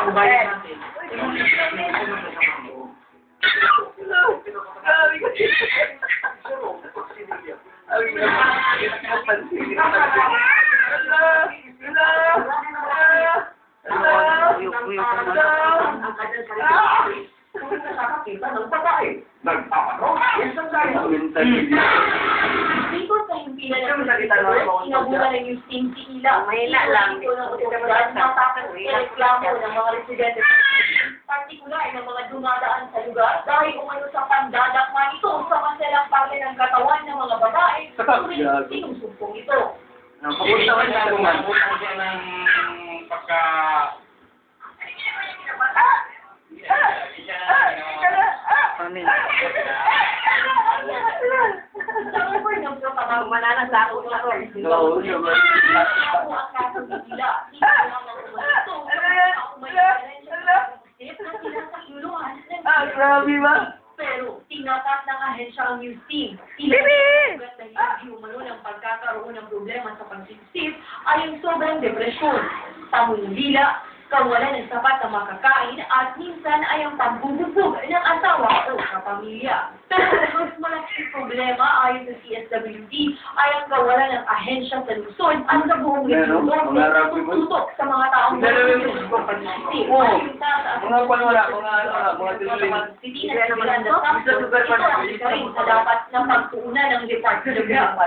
Ubayan natin. Dito sa hindi na inabutan ng yung team si Ila. Mahina lang. Ito na utosidad na reklamo ng mga residente. Partikular ng mga dumadaan sa lugar dahil umano sa pandadakma ito sa maselang parte ng katawan ng mga babae. Sulit sinusumpong ito. Pag-usapan siya ng pagka... Amin. Sa over ng propaganda, mananasako na ron. Oo, yun. Ako ang kaso ni Ila. Hindi lang ang umanito. Ako may diferensya sa pag-isip na sinasakuluhan. Grabe ba? Pero tinatak ng ahensya ang news team. Ilang na hindi umano ng pagkakaroon ng problema sa pagsisip ay ang sobrang depresyon, pamulila, kawalan ng sapat na makakain at minsan ay ang pagbubugbog ng asawa o kapamilya. Pero mas malaking problema ayon sa CSWD ay ang kawalan ng ahensya sa Luzon at sa buong rehiyon na tututok sa mga taong mga dapat na pagtuunan ng Department of Health.